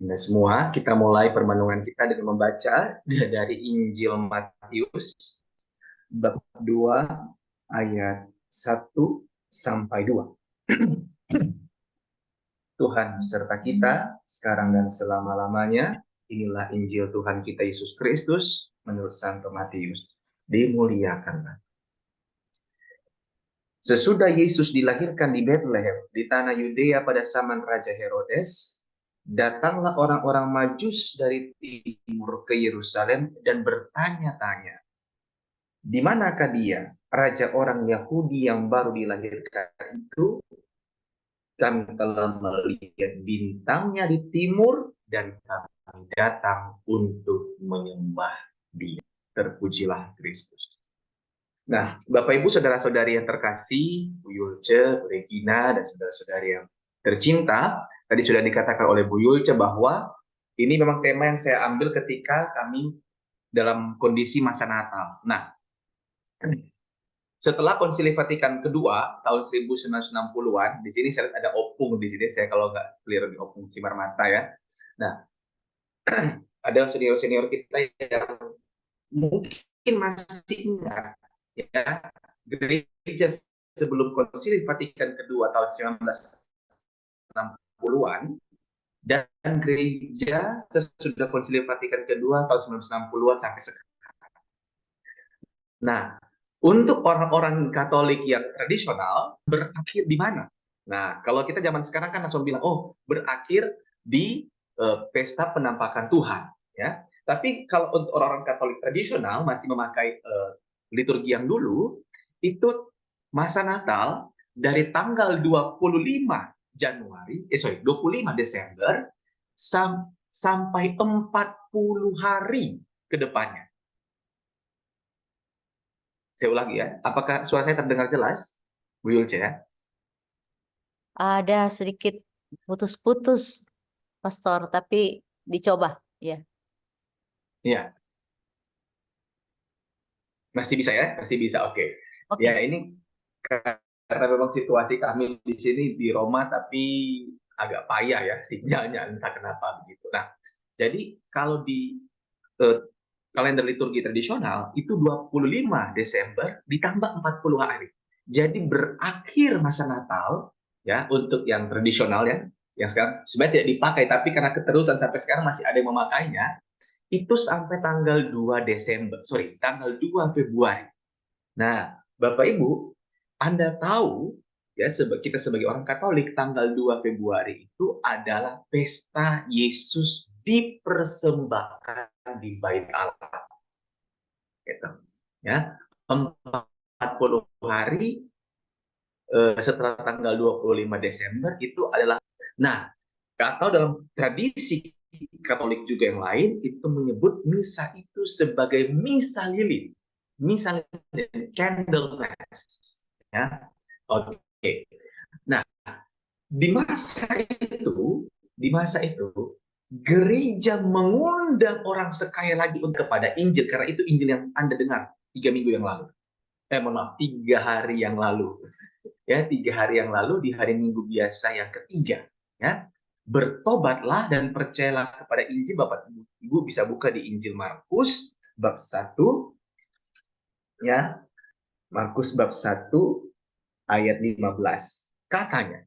Nah, semua kita mulai permenungan kita dengan membaca dari Injil Matius bab 2 ayat 1 sampai 2. Tuhan beserta kita sekarang dan selama-lamanya. Inilah Injil Tuhan kita Yesus Kristus menurut Santo Matius. Dimuliakanlah. Sesudah Yesus dilahirkan di Bethlehem, di tanah Yudea pada zaman Raja Herodes, datanglah orang-orang Majus dari timur ke Yerusalem dan bertanya-tanya, di manakah dia, raja orang Yahudi yang baru dilahirkan itu? Kami telah melihat bintangnya di timur dan kami datang untuk menyembah dia. Terpujilah Kristus. Nah, Bapak Ibu saudara-saudari yang terkasih, Bu Yulce, Bu Regina, dan saudara-saudari yang tercinta, tadi sudah dikatakan oleh Bu Yulce bahwa ini memang tema yang saya ambil ketika kami dalam kondisi masa Natal. Nah, setelah Konsili Vatikan kedua tahun 1960-an, di sini saya lihat ada opung di sini, saya kalau nggak keliru di opung Cimar Mata ya. Nah, ada senior-senior kita yang mungkin masih ingat ya, gereja sebelum Konsili Vatikan kedua tahun 1960-an dan gereja sesudah Konsili Vatikan kedua tahun 1960-an sampai sekarang. Nah, untuk orang-orang Katolik yang tradisional berakhir di mana? Nah, kalau kita zaman sekarang kan langsung bilang, oh, berakhir di pesta penampakan Tuhan, ya. Tapi kalau untuk orang-orang Katolik tradisional masih memakai liturgi yang dulu, itu masa Natal dari tanggal 25 Januari, 25 Desember sampai 40 hari ke depannya. Saya ulangi ya, apakah suara saya terdengar jelas, Bu Yulce ya? Ada sedikit putus-putus, Pastor, tapi dicoba, ya. Iya, masih bisa ya? Masih bisa, oke. Ya, Oke. ini karena memang situasi kami di sini di Roma, tapi agak payah ya sinyalnya, entah kenapa begitu. Nah, jadi kalau di eh, kalender liturgi tradisional, itu 25 Desember ditambah 40 hari. Jadi berakhir masa Natal, ya, untuk yang tradisional ya, yang sekarang sebenarnya tidak dipakai, tapi karena keterusan sampai sekarang masih ada yang memakainya, itu sampai tanggal 2 Desember, sorry, tanggal 2 Februari. Nah, Bapak Ibu, Anda tahu ya, kita sebagai orang Katolik, tanggal 2 Februari itu adalah pesta Yesus dipersembahkan di Bait Allah. Gitu. Ya, 40 hari setelah tanggal 25 Desember itu adalah, nah, atau dalam tradisi Katolik juga yang lain itu menyebut misa itu sebagai misa lilin, misa lilin, candle mass, ya. Oke. Nah, di masa itu gereja mengundang orang sekaya lagi untuk kepada Injil, karena itu Injil yang Anda dengar 3 minggu yang lalu. Mohon maaf, 3 hari yang lalu. Ya, 3 hari yang lalu di hari Minggu biasa yang ketiga. Ya, bertobatlah dan percayalah kepada Injil. Bapak Ibu bisa buka di Injil Markus bab 1, ya. Markus bab 1 ayat 15. Katanya,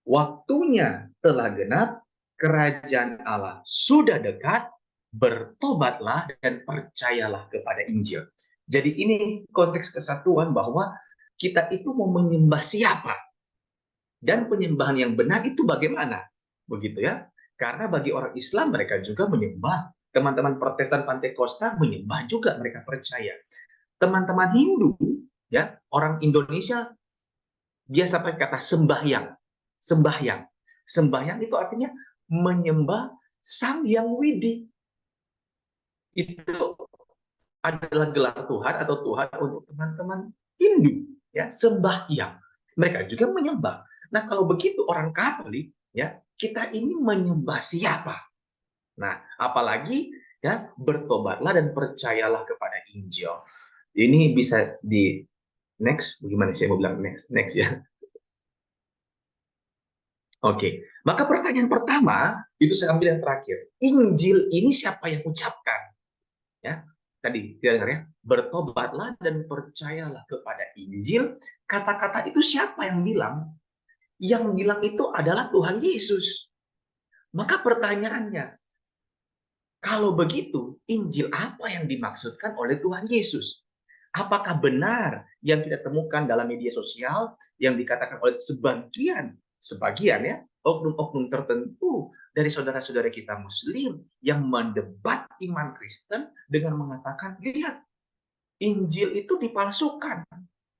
waktunya telah genap, kerajaan Allah sudah dekat, bertobatlah dan percayalah kepada Injil. Jadi ini konteks kesatuan bahwa kita itu mau menyembah siapa, dan penyembahan yang benar itu bagaimana, begitu ya? Karena bagi orang Islam mereka juga menyembah, teman-teman Protestan Pantekosta menyembah juga, mereka percaya. Teman-teman Hindu, ya, orang Indonesia biasa pakai kata sembahyang. Sembahyang. Sembahyang itu artinya menyembah Sang Yang Widi. Itu adalah gelar Tuhan atau Tuhan untuk teman-teman Hindu, ya, sembahyang. Mereka juga menyembah. Nah, kalau begitu orang Katolik, ya, kita ini menyembah siapa? Nah, apalagi ya, bertobatlah dan percayalah kepada Injil. Ini bisa di next, bagaimana saya mau bilang next ya. Oke, maka pertanyaan pertama itu saya ambil yang terakhir. Injil ini siapa yang ucapkan? Ya, tadi kita dengar ya, bertobatlah dan percayalah kepada Injil. Kata-kata itu siapa yang bilang? Yang bilang itu adalah Tuhan Yesus. Maka pertanyaannya, kalau begitu, Injil apa yang dimaksudkan oleh Tuhan Yesus? Apakah benar yang kita temukan dalam media sosial yang dikatakan oleh sebagian ya, oknum-oknum tertentu dari saudara-saudara kita Muslim yang mendebat iman Kristen dengan mengatakan, lihat, Injil itu dipalsukan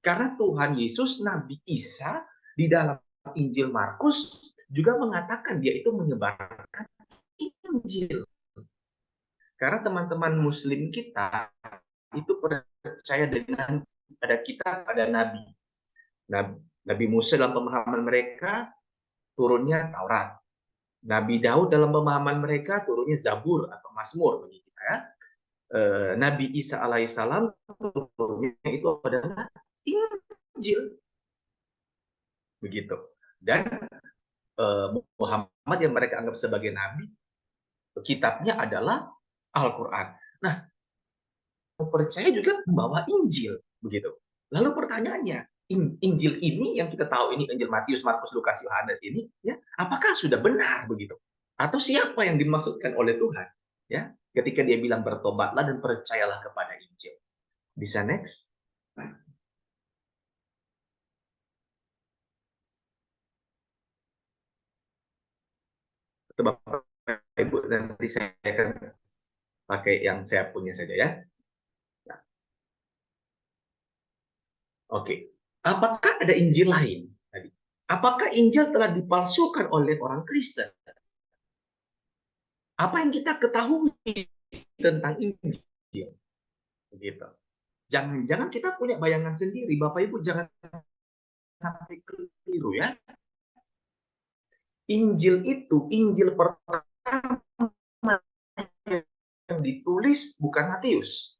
karena Tuhan Yesus, Nabi Isa di dalam Injil Markus juga mengatakan dia itu menyebarkan Injil. Karena teman-teman Muslim kita itu percaya dengan pada Nabi. Nabi Musa dalam pemahaman mereka turunnya Taurat. Nabi Daud dalam pemahaman mereka turunnya Zabur atau Mazmur bagi kita ya. Nabi Isa alaihissalam turunnya itu adalah Injil. Begitu. Dan Muhammad yang mereka anggap sebagai nabi, kitabnya adalah Al-Qur'an. Nah, percaya juga membawa Injil, begitu. Lalu pertanyaannya, Injil ini yang kita tahu ini Injil Matius, Markus, Lukas, Yohanes ini, ya, apakah sudah benar begitu? Atau siapa yang dimaksudkan oleh Tuhan? Ya, ketika dia bilang bertobatlah dan percayalah kepada Injil. Bisa next? Atau Bapak Ibu nanti saya akan pakai yang saya punya saja ya. Nah, oke. Apakah ada Injil lain? Tadi. Apakah Injil telah dipalsukan oleh orang Kristen? Apa yang kita ketahui tentang Injil? Begitu. Jangan-jangan kita punya bayangan sendiri, Bapak Ibu jangan sampai keliru ya. Injil itu Injil pertama yang ditulis bukan Matius,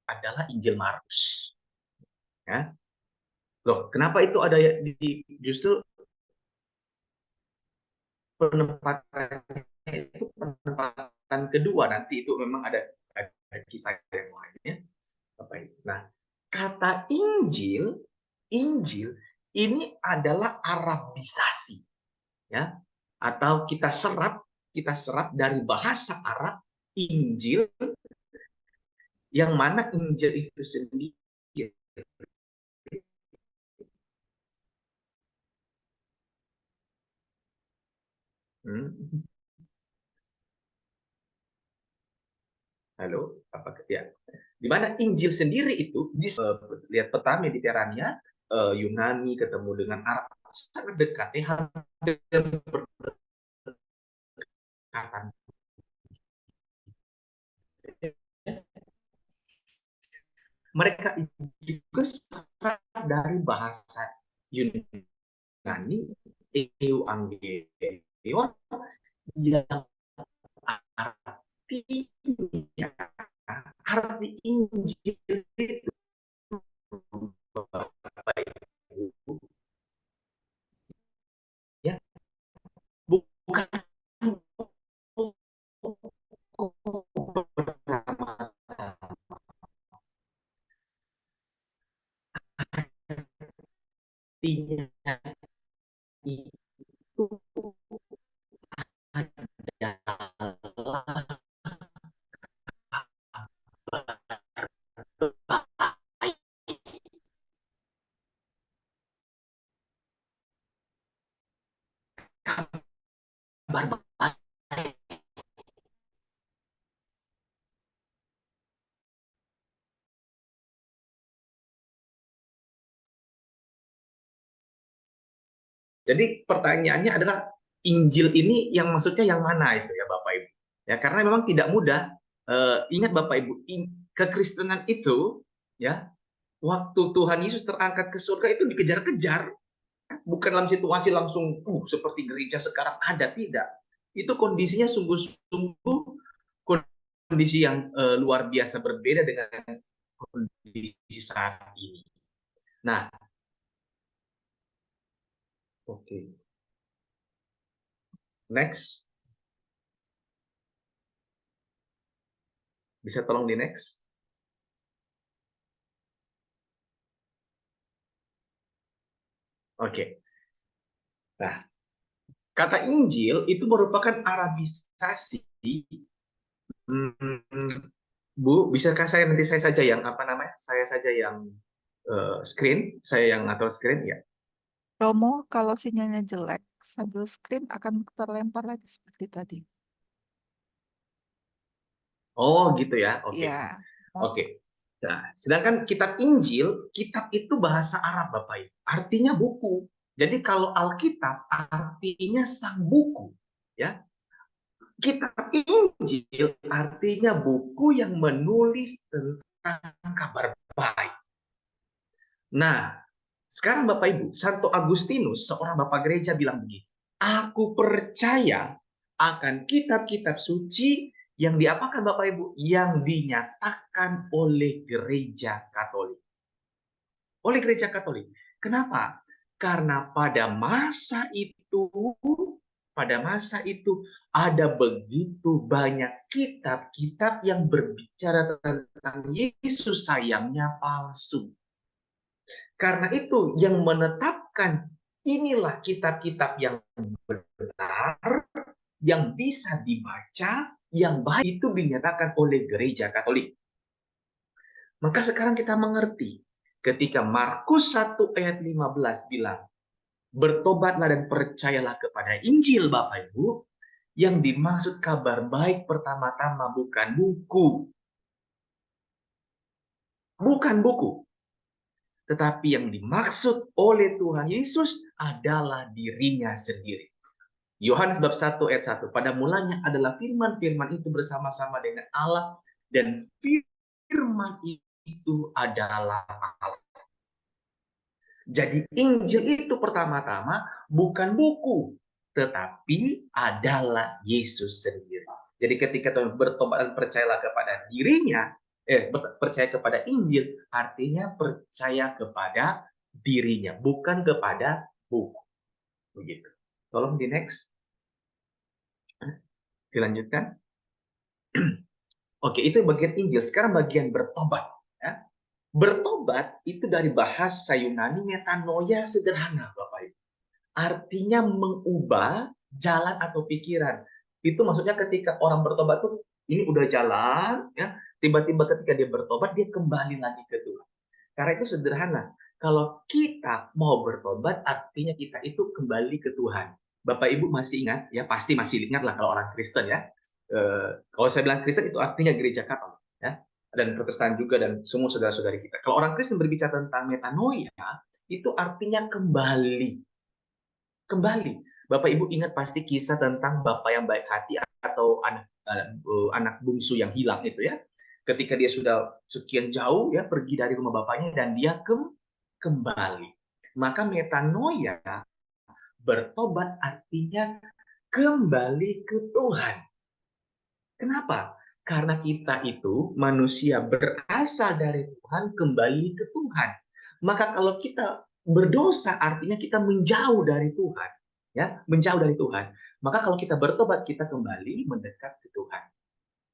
adalah Injil Markus. Ya. Loh, kenapa itu ada justru penempatannya itu penempatan kedua, nanti itu memang ada kisah yang lainnya. Nah, kata Injil ini adalah Arabisasi, ya, atau kita serap dari bahasa Arab Injil, yang mana Injil itu sendiri. Halo, apa ya? Di mana Injil sendiri itu lihat peta Mediterania, Yunani ketemu dengan Arab sangat dekat, hampir berdekatan. Mereka juga sangat dari bahasa Yunani, Euangelion, yang artinya arti Injil itu ya bukan artinya itu adalah kabar baik. Jadi pertanyaannya adalah Injil ini yang maksudnya yang mana itu ya Bapak Ibu? Ya karena memang tidak mudah. Ingat Bapak Ibu, kekristenan itu ya waktu Tuhan Yesus terangkat ke surga itu dikejar-kejar, bukan dalam situasi langsung seperti gereja sekarang ada, tidak. Itu kondisinya sungguh-sungguh kondisi yang luar biasa berbeda dengan kondisi saat ini. Nah, Oke. Next. Bisa tolong di next? Oke. Nah, kata Injil itu merupakan Arabisasi. Bu, bisakah saya nanti saya saja yang apa namanya? Saya saja yang screen, saya yang atur screen ya. Romo, kalau sinyalnya jelek, sambil screen akan terlempar lagi seperti tadi. Oh, gitu ya. Oke. Ya, Oke. Nah, sedangkan kitab Injil, kitab itu bahasa Arab, Bapak Ibu. Artinya buku. Jadi kalau Alkitab artinya sang buku, ya. Kitab Injil artinya buku yang menulis tentang kabar baik. Nah, sekarang Bapak Ibu, Santo Agustinus, seorang Bapak Gereja bilang begini, aku percaya akan kitab-kitab suci yang diapakan Bapak Ibu? Yang dinyatakan oleh Gereja Katolik. Oleh Gereja Katolik. Kenapa? Karena pada masa itu ada begitu banyak kitab-kitab yang berbicara tentang Yesus sayangnya palsu. Karena itu yang menetapkan inilah kitab-kitab yang benar, yang bisa dibaca, yang baik itu dinyatakan oleh Gereja Katolik. Maka sekarang kita mengerti ketika Markus 1 ayat 15 bilang, bertobatlah dan percayalah kepada Injil Bapak Ibu, yang dimaksud kabar baik pertama-tama bukan buku. Bukan buku. Tetapi yang dimaksud oleh Tuhan Yesus adalah dirinya sendiri. Yohanes bab 1 ayat 1. Pada mulanya adalah firman. Firman itu bersama-sama dengan Allah. Dan firman itu adalah Allah. Jadi Injil itu pertama-tama bukan buku. Tetapi adalah Yesus sendiri. Jadi ketika Tuhan bertobat dan percayalah kepada dirinya, percaya kepada Injil, artinya percaya kepada dirinya, bukan kepada buku. Begitu. Tolong di next. Dilanjutkan. Oke, itu bagian Injil. Sekarang bagian bertobat. Ya. Bertobat itu dari bahasa Yunani metanoia sederhana, Bapak Ibu. Artinya mengubah jalan atau pikiran. Itu maksudnya ketika orang bertobat tuh ini udah jalan, ya tiba-tiba ketika dia bertobat dia kembali lagi ke Tuhan. Karena itu sederhana. Kalau kita mau bertobat artinya kita itu kembali ke Tuhan. Bapak Ibu masih ingat ya, pasti masih ingat lah kalau orang Kristen ya. Kalau saya bilang Kristen itu artinya gereja Katolik ya. Dan Protestan juga dan semua saudara-saudari kita. Kalau orang Kristen berbicara tentang metanoia itu artinya kembali. Kembali. Bapak Ibu ingat pasti kisah tentang bapak yang baik hati atau anak bungsu yang hilang itu ya. Ketika dia sudah sekian jauh ya pergi dari rumah bapaknya dan dia kembali. Maka metanoia, bertobat artinya kembali ke Tuhan. Kenapa? Karena kita itu manusia berasal dari Tuhan kembali ke Tuhan. Maka kalau kita berdosa artinya kita menjauh dari Tuhan, ya, menjauh dari Tuhan. Maka kalau kita bertobat kita kembali mendekat ke Tuhan.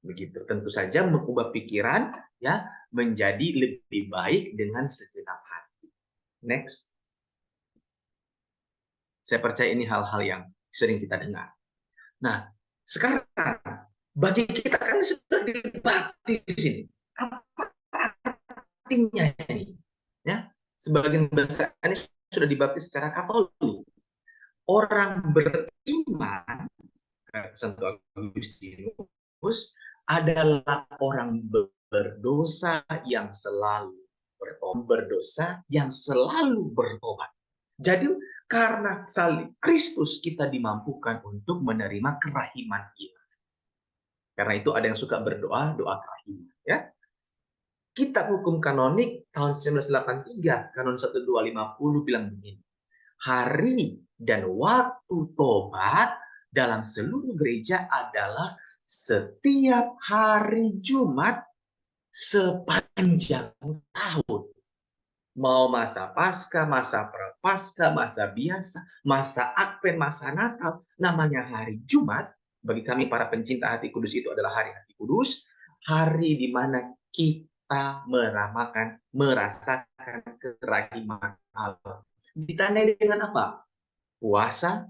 Begitu. Tentu saja mengubah pikiran ya menjadi lebih baik dengan segenap hati. Next. Saya percaya ini hal-hal yang sering kita dengar. Nah, sekarang bagi kita kan sudah dibaptis ini. Apa artinya ini? Ya, sebagian besar ini sudah dibaptis secara Katolik. Orang beriman, Santo Agustinus, adalah orang berdosa yang selalu bertobat. Jadi karena salib Kristus kita dimampukan untuk menerima kerahiman iman. Karena itu ada yang suka berdoa, doa kerahiman. Ya. Kitab Hukum Kanonik tahun 1983, Kanon 1250 bilang begini. Hari dan waktu tobat dalam seluruh gereja adalah setiap hari Jumat sepanjang tahun. Mau masa Paskah, masa Paskah, masa biasa, masa Advent, masa Natal, namanya hari Jumat. Bagi kami para pencinta hati kudus itu adalah hari hati kudus, hari di mana kita merasakan kerahiman Allah. Ditandai dengan apa? Puasa,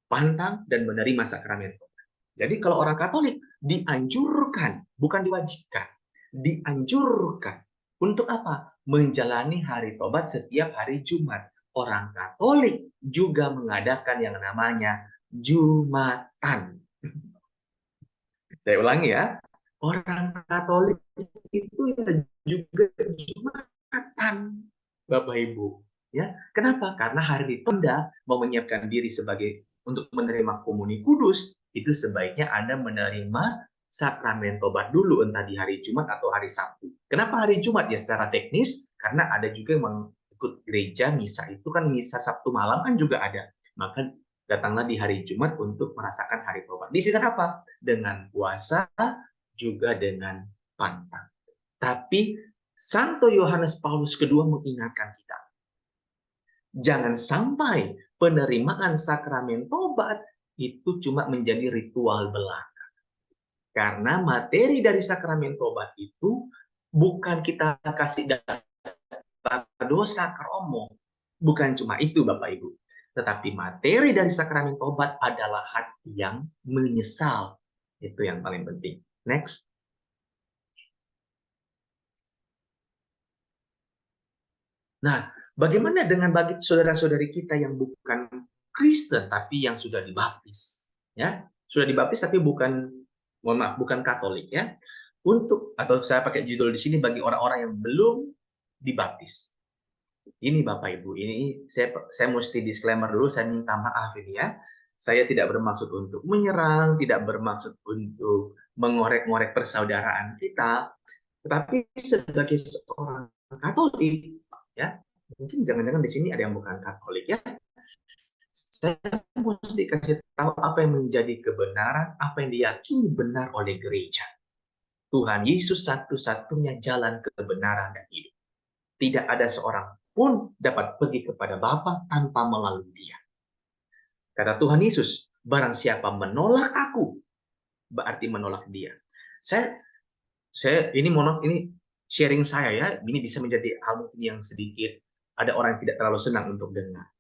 pantang, dan menerima sakramen. Jadi kalau orang Katolik dianjurkan, bukan diwajibkan, dianjurkan untuk apa? Menjalani hari tobat setiap hari Jumat. Orang Katolik juga mengadakan yang namanya Jumatan. Saya ulangi ya, orang Katolik itu ya juga Jumatan, Bapak Ibu. Ya, kenapa? Karena hari itu Anda mau menyiapkan diri sebagai untuk menerima komuni kudus, itu sebaiknya Anda menerima sakramen tobat dulu, entah di hari Jumat atau hari Sabtu. Kenapa hari Jumat? Ya secara teknis, karena ada juga yang ikut gereja, misa itu kan misa Sabtu malam kan juga ada. Maka datanglah di hari Jumat untuk merasakan hari tobat. Di sini apa? Dengan puasa, juga dengan pantang. Tapi Santo Yohanes Paulus II mengingatkan kita, jangan sampai penerimaan sakramen tobat itu cuma menjadi ritual belaka. Karena materi dari sakramen tobat itu bukan kita kasih daftar dosa ke Romo. Bukan cuma itu Bapak Ibu. Tetapi materi dari sakramen tobat adalah hati yang menyesal. Itu yang paling penting. Next. Nah, bagaimana dengan bagi saudara-saudari kita yang bukan Kristen tapi yang sudah dibaptis? Ya, sudah dibaptis tapi bukan, mohon maaf, bukan Katolik ya. Untuk, atau saya pakai judul di sini, bagi orang-orang yang belum dibaptis. Ini Bapak Ibu, ini saya mesti disclaimer dulu, saya minta maaf ini ya. Saya tidak bermaksud untuk menyerang, tidak bermaksud untuk mengorek-ngorek persaudaraan kita, tetapi sebagai seorang Katolik, ya, mungkin jangan-jangan di sini ada yang bukan Katolik ya. Saya mesti kasih tahu apa yang menjadi kebenaran, apa yang diyakini benar oleh gereja. Tuhan Yesus satu-satunya jalan kebenaran dan hidup. Tidak ada seorang pun dapat pergi kepada Bapa tanpa melalui Dia. Kata Tuhan Yesus, barang siapa menolak aku, berarti menolak Dia. Saya ini sharing saya ya, ini bisa menjadi hal yang sedikit ada orang yang tidak terlalu senang untuk dengar.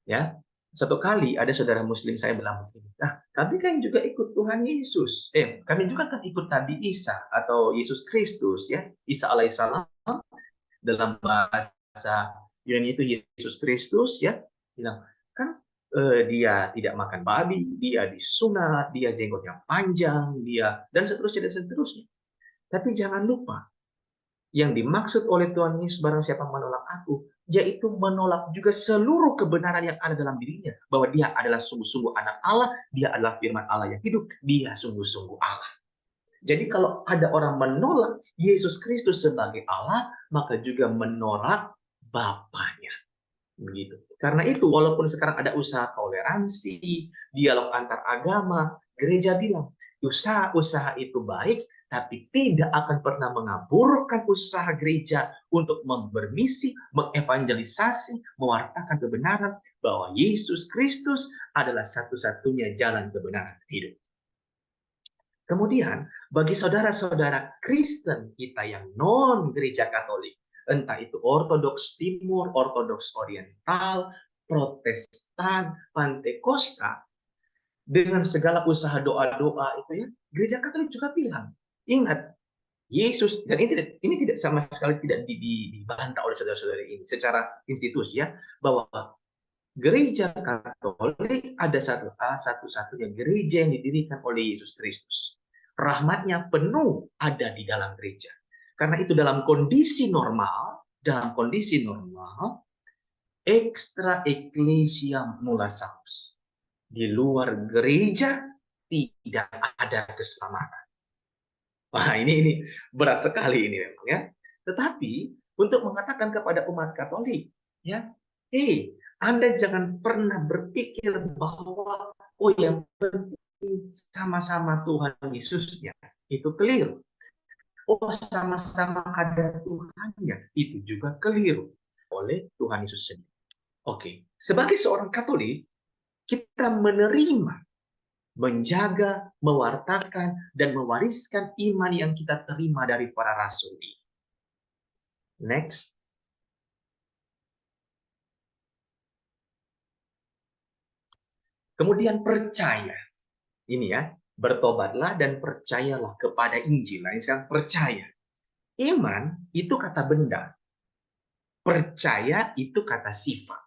Ya, satu kali ada saudara Muslim saya bilang begini, kami kan juga ikut Tuhan Yesus. Kami juga kan ikut Nabi Isa atau Yesus Kristus ya, Isa alaihissalam, dalam bahasa Yunani itu Yesus Kristus ya, bilang kan dia tidak makan babi, dia disunat, dia jenggotnya panjang, dia dan seterusnya dan seterusnya. Tapi jangan lupa, yang dimaksud oleh Tuhan Yesus, barang siapa menolak aku, yaitu menolak juga seluruh kebenaran yang ada dalam dirinya. Bahwa dia adalah sungguh-sungguh anak Allah, dia adalah firman Allah yang hidup, dia sungguh-sungguh Allah. Jadi kalau ada orang menolak Yesus Kristus sebagai Allah, maka juga menolak Bapaknya. Begitu. Karena itu, walaupun sekarang ada usaha toleransi, dialog antar agama, gereja bilang, usaha itu baik, tapi tidak akan pernah mengaburkan usaha gereja untuk bermisi, mengevangelisasi, mewartakan kebenaran bahwa Yesus Kristus adalah satu-satunya jalan kebenaran hidup. Kemudian, bagi saudara-saudara Kristen kita yang non-gereja Katolik, entah itu Ortodoks Timur, Ortodoks Oriental, Protestan, Pantekosta, dengan segala usaha doa-doa itu ya, gereja Katolik juga bilang, ingat, Yesus, dan ini tidak sama sekali tidak dibantah oleh saudara-saudari ini secara institusi ya, bahwa gereja Katolik ada satu-satunya gereja yang didirikan oleh Yesus Kristus. Rahmatnya penuh ada di dalam gereja. Karena itu dalam kondisi normal, extra ecclesia nulla salus. Di luar gereja tidak ada keselamatan. Wah, ini berat sekali ini memang ya. Tetapi untuk mengatakan kepada umat Katolik, ya, Anda jangan pernah berpikir bahwa yang penting sama-sama Tuhan Yesusnya, itu keliru. Sama-sama ada Tuhannya, itu juga keliru oleh Tuhan Yesus sendiri. Oke, sebagai seorang Katolik, kita menerima, menjaga, mewartakan, dan mewariskan iman yang kita terima dari para rasul ini. Next. Kemudian percaya. Ini ya, bertobatlah dan percayalah kepada Injil. Nah, sekarang percaya. Iman itu kata benda. Percaya itu kata sifat.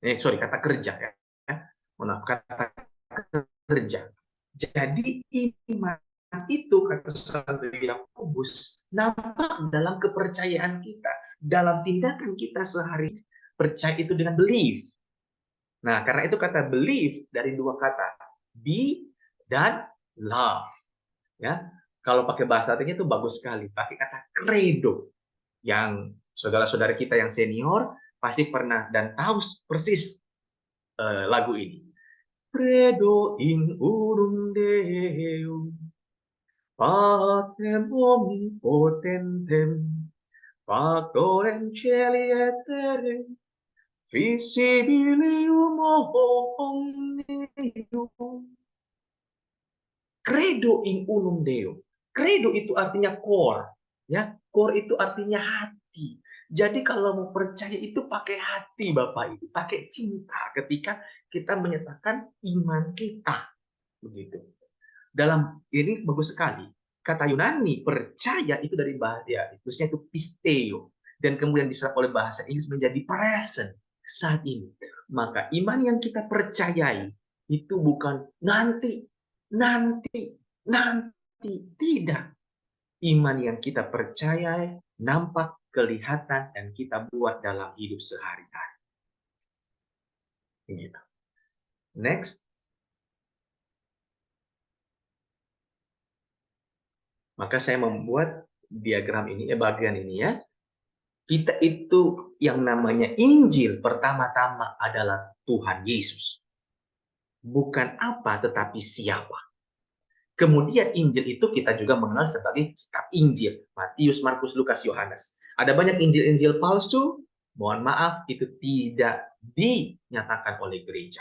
Kata kerja ya. Maaf, kata kerja. Jadi iman itu kata Santo Yakobus nampak dalam kepercayaan kita, dalam tindakan kita sehari. Percaya itu dengan belief. Nah, karena itu kata belief dari dua kata, be dan love. Ya, kalau pakai bahasa latinnya itu bagus sekali, pakai kata credo. Yang saudara-saudara kita yang senior pasti pernah dan tahu persis lagu ini. Credo in unum Deum, Patrem omnipotentem, Factorem Caeli et terrae, visibilium omnium. Credo in unum Deum. Credo itu artinya core, ya. Core itu artinya hati. Jadi kalau mau percaya itu pakai hati, Bapak Ibu, pakai cinta ketika kita menyatakan iman kita, begitu. Dalam ini bagus sekali. Kata Yunani percaya itu dari bahasa ya, terusnya itu pisteo, dan kemudian diserap oleh bahasa Inggris menjadi present saat ini. Maka iman yang kita percayai itu bukan nanti, tidak. Iman yang kita percayai nampak, kelihatan, dan kita buat dalam hidup sehari-hari. Gitu. Next. Maka saya membuat diagram ini, bagian ini ya. Kita itu yang namanya Injil pertama-tama adalah Tuhan Yesus. Bukan apa, tetapi siapa. Kemudian Injil itu kita juga mengenal sebagai kitab Injil. Matius, Markus, Lukas, Yohanes. Ada banyak Injil-Injil palsu. Mohon maaf, itu tidak dinyatakan oleh gereja.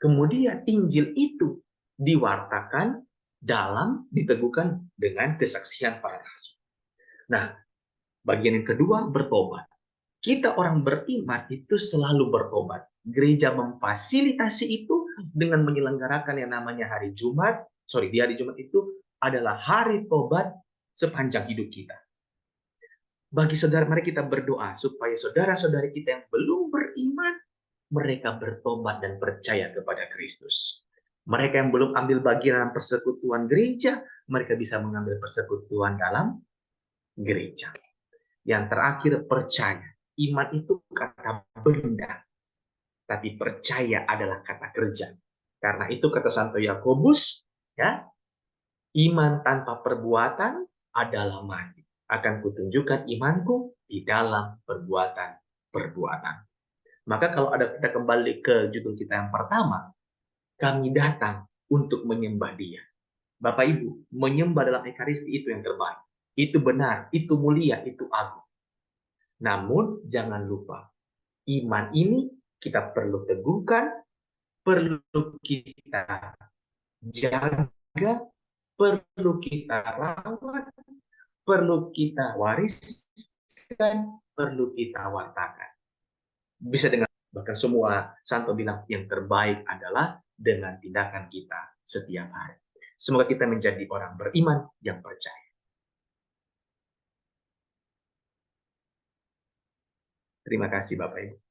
Kemudian Injil itu diwartakan diteguhkan dengan kesaksian para rasul. Nah, bagian yang kedua, bertobat. Kita orang beriman itu selalu bertobat. Gereja memfasilitasi itu dengan menyelenggarakan yang namanya hari Jumat. Di hari Jumat itu adalah hari tobat sepanjang hidup kita. Bagi saudara, mari kita berdoa supaya saudara-saudari kita yang belum beriman, mereka bertobat dan percaya kepada Kristus. Mereka yang belum ambil bagian dalam persekutuan gereja, mereka bisa mengambil persekutuan dalam gereja. Yang terakhir, percaya. Iman itu kata benda, tapi percaya adalah kata kerja. Karena itu kata Santo Yakobus, ya, iman tanpa perbuatan adalah mati. Akan kutunjukkan imanku di dalam perbuatan. Maka kalau kita kembali ke judul kita yang pertama, kami datang untuk menyembah Dia. Bapak Ibu, menyembah dalam Ekaristi itu yang terbaik. Itu benar, itu mulia, itu agung. Namun jangan lupa, iman ini kita perlu teguhkan, perlu kita jaga, perlu kita rawat, perlu kita wariskan, perlu kita wartakan. Bisa dengan bahkan semua santo bilang yang terbaik adalah dengan tindakan kita setiap hari. Semoga kita menjadi orang beriman yang percaya. Terima kasih Bapak Ibu.